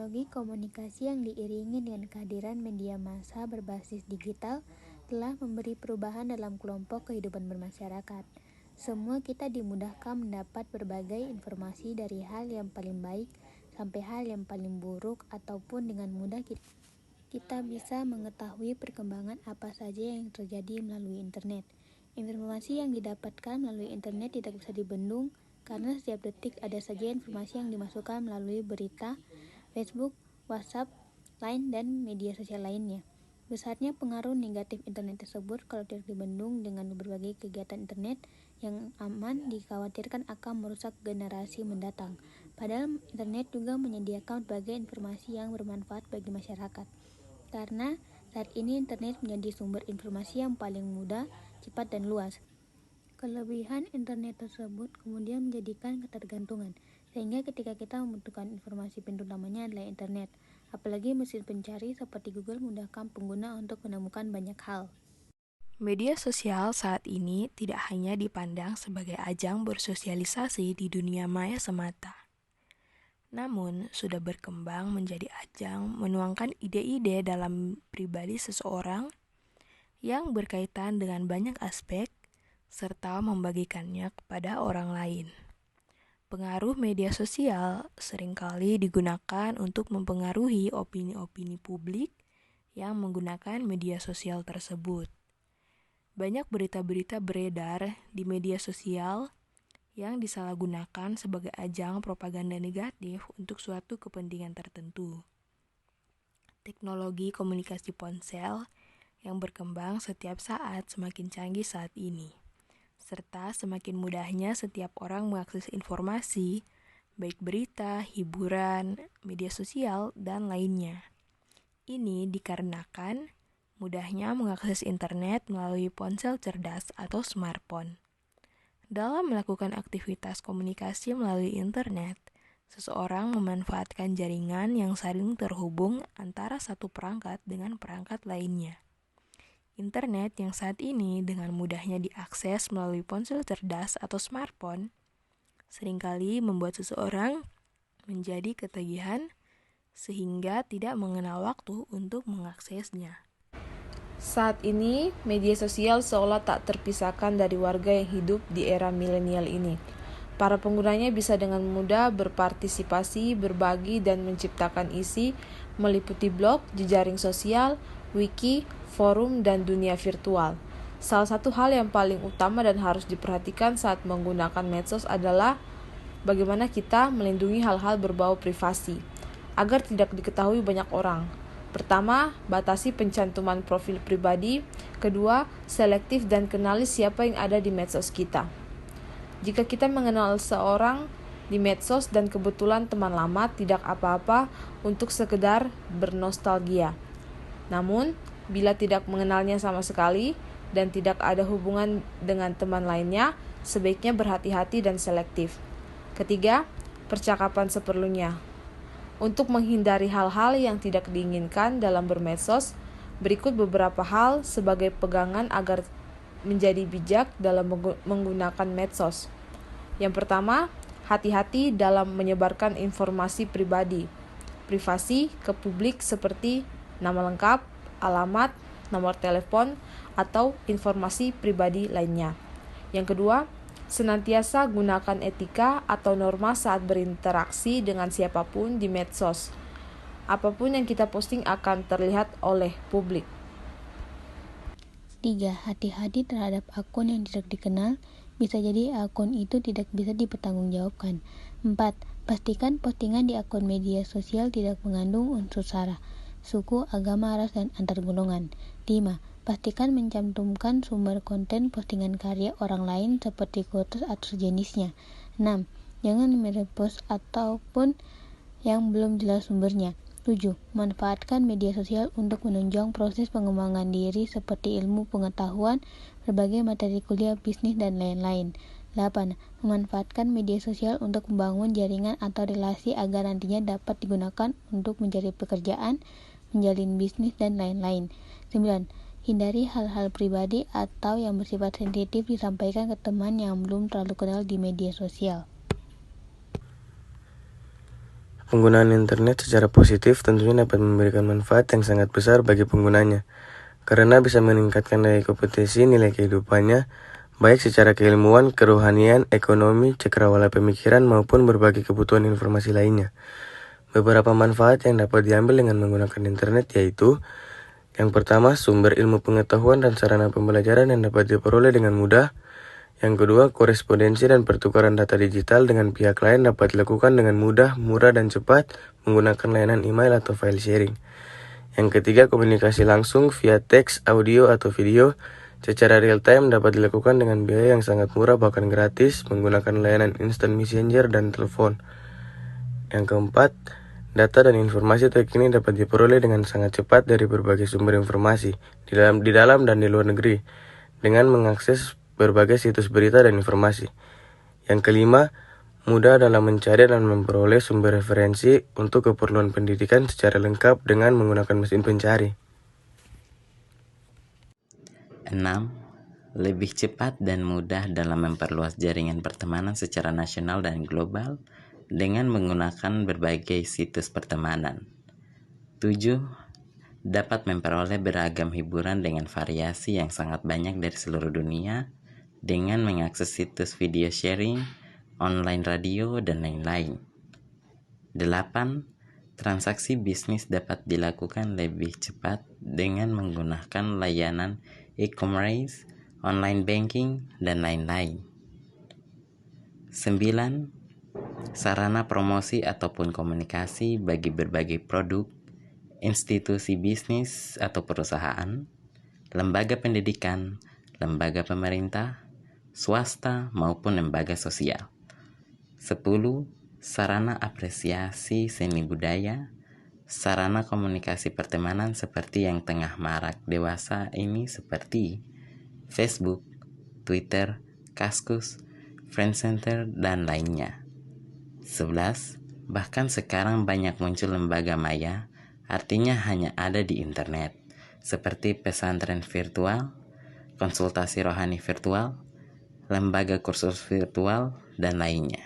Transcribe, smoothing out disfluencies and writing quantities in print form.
Teknologi komunikasi yang diiringi dengan kehadiran media massa berbasis digital telah memberi perubahan dalam kelompok kehidupan bermasyarakat. Semua kita dimudahkan mendapat berbagai informasi dari hal yang paling baik sampai hal yang paling buruk, ataupun dengan mudah kita bisa mengetahui perkembangan apa saja yang terjadi melalui internet. Informasi yang didapatkan melalui internet tidak bisa dibendung karena setiap detik ada saja informasi yang dimasukkan melalui berita, Facebook, WhatsApp, Line, dan media sosial lainnya. Besarnya pengaruh negatif internet tersebut kalau tidak dibendung dengan berbagai kegiatan internet yang aman dikhawatirkan akan merusak generasi mendatang. Padahal internet juga menyediakan berbagai informasi yang bermanfaat bagi masyarakat. Karena saat ini internet menjadi sumber informasi yang paling mudah, cepat, dan luas. Kelebihan internet tersebut kemudian menjadikan ketergantungan, sehingga ketika kita membutuhkan informasi pintu utamanya adalah internet. Apalagi mesin pencari seperti Google memudahkan pengguna untuk menemukan banyak hal. Media sosial saat ini tidak hanya dipandang sebagai ajang bersosialisasi di dunia maya semata, namun sudah berkembang menjadi ajang menuangkan ide-ide dalam pribadi seseorang yang berkaitan dengan banyak aspek serta membagikannya kepada orang lain. Pengaruh media sosial seringkali digunakan untuk mempengaruhi opini-opini publik yang menggunakan media sosial tersebut. Banyak berita-berita beredar di media sosial yang disalahgunakan sebagai ajang propaganda negatif untuk suatu kepentingan tertentu. Teknologi komunikasi ponsel yang berkembang setiap saat semakin canggih saat ini, serta semakin mudahnya setiap orang mengakses informasi, baik berita, hiburan, media sosial, dan lainnya. Ini dikarenakan mudahnya mengakses internet melalui ponsel cerdas atau smartphone. Dalam melakukan aktivitas komunikasi melalui internet, seseorang memanfaatkan jaringan yang saling terhubung antara satu perangkat dengan perangkat lainnya. Internet yang saat ini dengan mudahnya diakses melalui ponsel cerdas atau smartphone, seringkali membuat seseorang menjadi ketagihan sehingga tidak mengenal waktu untuk mengaksesnya. Saat ini, media sosial seolah tak terpisahkan dari warga yang hidup di era milenial ini. Para penggunanya bisa dengan mudah berpartisipasi, berbagi, dan menciptakan isi meliputi blog, jejaring sosial, wiki, forum, dan dunia virtual. Salah satu hal yang paling utama dan harus diperhatikan saat menggunakan medsos adalah bagaimana kita melindungi hal-hal berbau privasi agar tidak diketahui banyak orang. Pertama, batasi pencantuman profil pribadi. Kedua, selektif dan kenali siapa yang ada di medsos kita. Jika kita mengenal seorang di medsos dan kebetulan teman lama, tidak apa-apa untuk sekedar bernostalgia. Namun, bila tidak mengenalnya sama sekali dan tidak ada hubungan dengan teman lainnya, sebaiknya berhati-hati dan selektif. Ketiga, percakapan seperlunya. Untuk menghindari hal-hal yang tidak diinginkan dalam bermedsos, berikut beberapa hal sebagai pegangan agar menjadi bijak dalam menggunakan medsos. Yang pertama, hati-hati dalam menyebarkan informasi pribadi, privasi ke publik seperti nama lengkap, alamat, nomor telepon, atau informasi pribadi lainnya. Yang kedua, senantiasa gunakan etika atau norma saat berinteraksi dengan siapapun di medsos. Apapun yang kita posting akan terlihat oleh publik. 3. Hati-hati terhadap akun yang tidak dikenal. Bisa jadi akun itu tidak bisa dipertanggungjawabkan. 4. Pastikan postingan di akun media sosial tidak mengandung unsur sara, suku, agama, ras, dan antar golongan. 5. Pastikan mencantumkan sumber konten postingan karya orang lain seperti quotes atau sejenisnya. 6. Jangan merepost ataupun yang belum jelas sumbernya. 7. Manfaatkan media sosial untuk menunjang proses pengembangan diri seperti ilmu pengetahuan, berbagai materi kuliah, bisnis, dan lain-lain. 8. Memanfaatkan media sosial untuk membangun jaringan atau relasi agar nantinya dapat digunakan untuk mencari pekerjaan, menjalin bisnis, dan lain-lain. 9. Hindari hal-hal pribadi atau yang bersifat sensitif disampaikan ke teman yang belum terlalu kenal di media sosial. Penggunaan internet secara positif tentunya dapat memberikan manfaat yang sangat besar bagi penggunanya, karena bisa meningkatkan daya kompetisi nilai kehidupannya, baik secara keilmuan, kerohanian, ekonomi, cakrawala pemikiran, maupun berbagai kebutuhan informasi lainnya. Beberapa manfaat yang dapat diambil dengan menggunakan internet yaitu: yang pertama, sumber ilmu pengetahuan dan sarana pembelajaran yang dapat diperoleh dengan mudah. Yang kedua, korespondensi dan pertukaran data digital dengan pihak lain dapat dilakukan dengan mudah, murah, dan cepat menggunakan layanan email atau file sharing. Yang ketiga, komunikasi langsung via teks, audio, atau video secara real time dapat dilakukan dengan biaya yang sangat murah bahkan gratis menggunakan layanan instant messenger dan telepon. Yang keempat, data dan informasi terkini dapat diperoleh dengan sangat cepat dari berbagai sumber informasi di dalam dan di luar negeri dengan mengakses berbagai situs berita dan informasi. Yang kelima, mudah dalam mencari dan memperoleh sumber referensi untuk keperluan pendidikan secara lengkap dengan menggunakan mesin pencari. 6. Lebih cepat dan mudah dalam memperluas jaringan pertemanan secara nasional dan global dengan menggunakan berbagai situs pertemanan. 7. Dapat memperoleh beragam hiburan dengan variasi yang sangat banyak dari seluruh dunia dengan mengakses situs video sharing, online radio, dan lain-lain. 8. Transaksi bisnis dapat dilakukan lebih cepat dengan menggunakan layanan e-commerce, online banking, dan lain-lain. 9. Sarana promosi ataupun komunikasi bagi berbagai produk, institusi bisnis atau perusahaan, lembaga pendidikan, lembaga pemerintah, swasta maupun lembaga sosial. 10. Sarana apresiasi seni budaya, sarana komunikasi pertemanan seperti yang tengah marak dewasa ini seperti Facebook, Twitter, Kaskus, Friendcenter, dan lainnya. 11. Bahkan sekarang banyak muncul lembaga maya, artinya hanya ada di internet, seperti pesantren virtual, konsultasi rohani virtual, lembaga kursus virtual, dan lainnya.